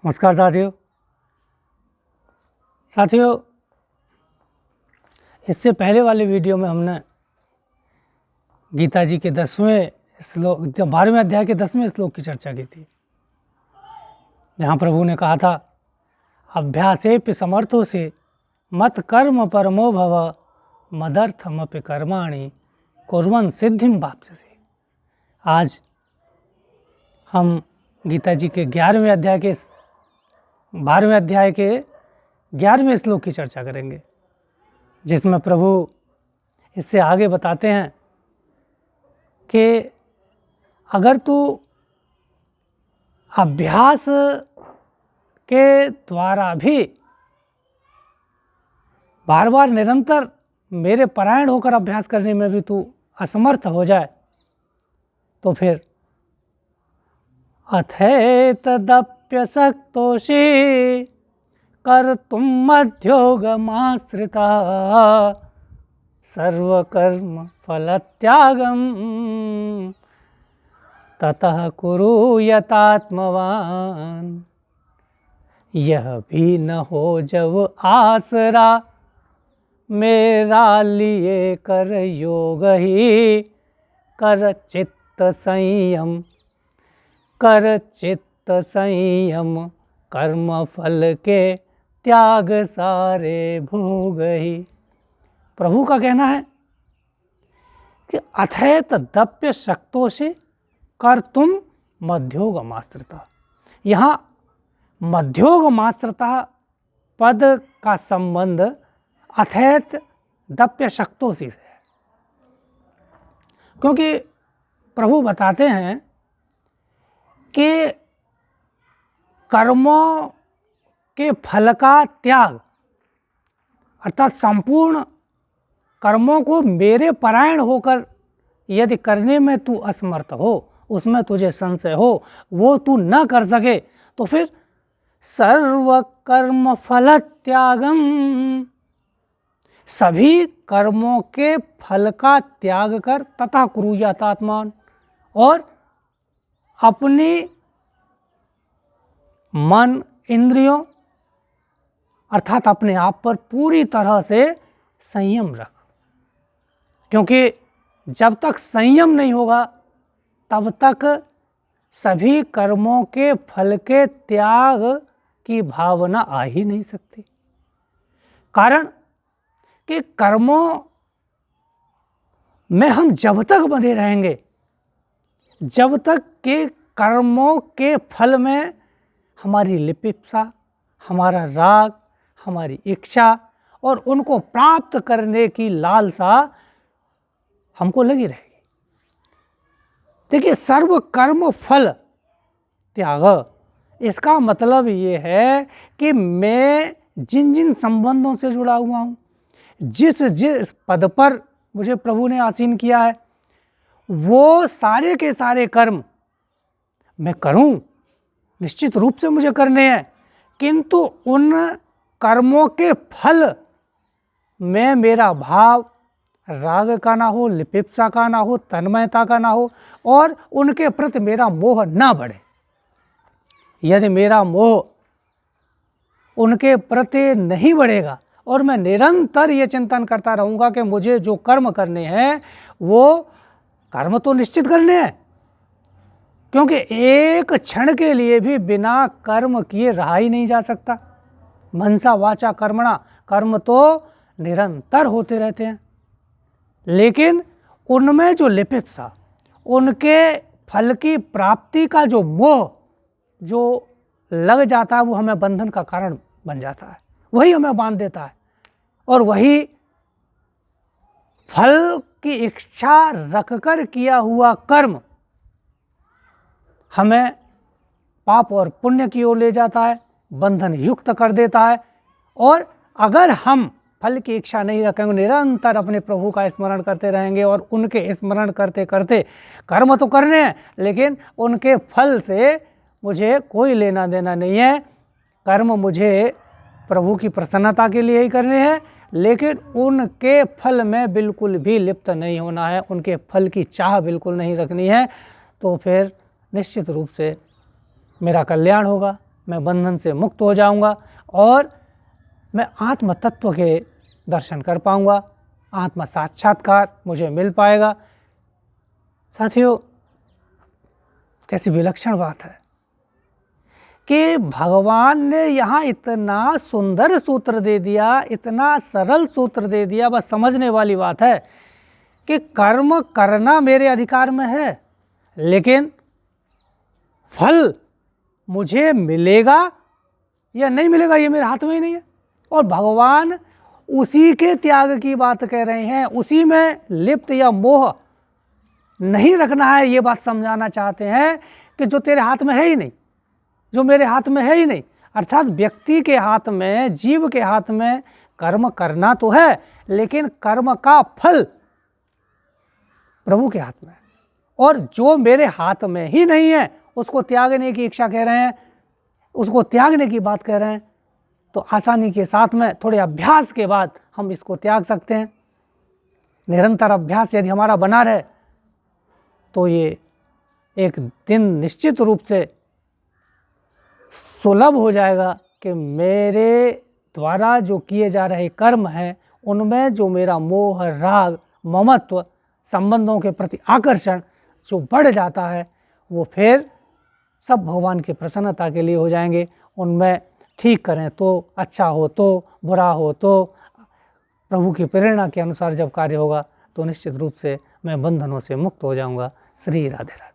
नमस्कार साथियों, इससे पहले वाले वीडियो में हमने गीता जी के 10वें श्लोक 12वें अध्याय के 10वें श्लोक की चर्चा की थी, जहाँ प्रभु ने कहा था अभ्यासेपि समर्थो से मत कर्म परमो भव मदर्थमपि कर्माणि कुर्वन् सिद्धिं वाप्स्यसि। आज हम गीता जी के 12वें अध्याय के 11वें श्लोक की चर्चा करेंगे, जिसमें प्रभु इससे आगे बताते हैं कि अगर तू अभ्यास के द्वारा भी बार बार निरंतर मेरे परायण होकर अभ्यास करने में भी तू असमर्थ हो जाए तो फिर अथैतदप्यशक्तोषि कर्तुं मध्योगमाश्रिता सर्वकर्म फलत्यागं ततः कुरु यतात्मवान्। यह भी न हो जब आसरा मेरा लिए कर योग ही कर चित्त संयम कर्म फल के त्याग सारे भोग ही। प्रभु का कहना है कि अथैत दप्य शक्तों से कर तुम मध्योगमाश्रिता। यहाँ मध्योगमाश्रिता पद का संबंध अथैत दप्य शक्तों से है, क्योंकि प्रभु बताते हैं कि कर्मों के फल का त्याग अर्थात संपूर्ण कर्मों को मेरे परायण होकर यदि करने में तू असमर्थ हो, उसमें तुझे संशय हो, वो तू न कर सके, तो फिर सर्व कर्म फल त्यागम, सभी कर्मों के फल का त्याग कर तथा कुरु यतात्मान, और अपनी मन इंद्रियों अर्थात अपने आप पर पूरी तरह से संयम रख, क्योंकि जब तक संयम नहीं होगा तब तक सभी कर्मों के फल के त्याग की भावना आ ही नहीं सकती। कारण कि कर्मों में हम जब तक बंधे रहेंगे, जब तक के कर्मों के फल में हमारी लिपिप्सा, हमारा राग, हमारी इच्छा और उनको प्राप्त करने की लालसा हमको लगी रहेगी। देखिए, सर्व कर्म फल त्याग, इसका मतलब ये है कि मैं जिन जिन संबंधों से जुड़ा हुआ हूँ, जिस पद पर मुझे प्रभु ने आसीन किया है, वो सारे के सारे कर्म मैं करूं, निश्चित रूप से मुझे करने हैं, किंतु उन कर्मों के फल में मेरा भाव राग का ना हो, लिपिप्सा का ना हो, तन्मयता का ना हो, और उनके प्रति मेरा मोह ना बढ़े। यदि मेरा मोह उनके प्रति नहीं बढ़ेगा और मैं निरंतर ये चिंतन करता रहूँगा कि मुझे जो कर्म करने हैं वो कर्म तो निश्चित करने हैं, क्योंकि एक क्षण के लिए भी बिना कर्म किए रहा ही नहीं जा सकता। मनसा वाचा कर्मणा, कर्म तो निरंतर होते रहते हैं, लेकिन उनमें जो लिपिप्सा, उनके फल की प्राप्ति का जो मोह जो लग जाता है, वो हमें बंधन का कारण बन जाता है, वही हमें बांध देता है, और वही फल की इच्छा रखकर किया हुआ कर्म हमें पाप और पुण्य की ओर ले जाता है, बंधन युक्त कर देता है। और अगर हम फल की इच्छा नहीं रखेंगे, निरंतर अपने प्रभु का स्मरण करते रहेंगे और उनके स्मरण करते करते कर्म तो करने हैं, लेकिन उनके फल से मुझे कोई लेना देना नहीं है। कर्म मुझे प्रभु की प्रसन्नता के लिए ही करने हैं, लेकिन उनके फल में बिल्कुल भी लिप्त नहीं होना है, उनके फल की चाह बिल्कुल नहीं रखनी है, तो फिर निश्चित रूप से मेरा कल्याण होगा, मैं बंधन से मुक्त हो जाऊंगा और मैं आत्म तत्व के दर्शन कर पाऊंगा, आत्म साक्षात्कार मुझे मिल पाएगा। साथियों, कैसी विलक्षण बात है कि भगवान ने यहाँ इतना सुंदर सूत्र दे दिया, इतना सरल सूत्र दे दिया, बस समझने वाली बात है कि कर्म करना मेरे अधिकार में है, लेकिन फल मुझे मिलेगा या नहीं मिलेगा ये मेरे हाथ में ही नहीं है। और भगवान उसी के त्याग की बात कह रहे हैं, उसी में लिप्त या मोह नहीं रखना है, ये बात समझाना चाहते हैं कि जो तेरे हाथ में है ही नहीं, जो मेरे हाथ में है ही नहीं, अर्थात व्यक्ति के हाथ में, जीव के हाथ में कर्म करना तो है, लेकिन कर्म का फल प्रभु के हाथ में है। और जो मेरे हाथ में ही नहीं है उसको त्यागने की इच्छा कह रहे हैं, उसको त्यागने की बात कह रहे हैं, तो आसानी के साथ में थोड़े अभ्यास के बाद हम इसको त्याग सकते हैं। निरंतर अभ्यास यदि हमारा बना रहे तो ये एक दिन निश्चित रूप से सुलभ हो जाएगा कि मेरे द्वारा जो किए जा रहे कर्म हैं उनमें जो मेरा मोह, राग, ममत्व, संबंधों के प्रति आकर्षण जो बढ़ जाता है वो फिर सब भगवान की प्रसन्नता के लिए हो जाएंगे। उनमें ठीक करें तो, अच्छा हो तो, बुरा हो तो, प्रभु की प्रेरणा के अनुसार जब कार्य होगा तो निश्चित रूप से मैं बंधनों से मुक्त हो जाऊंगा। श्री राधे राधे।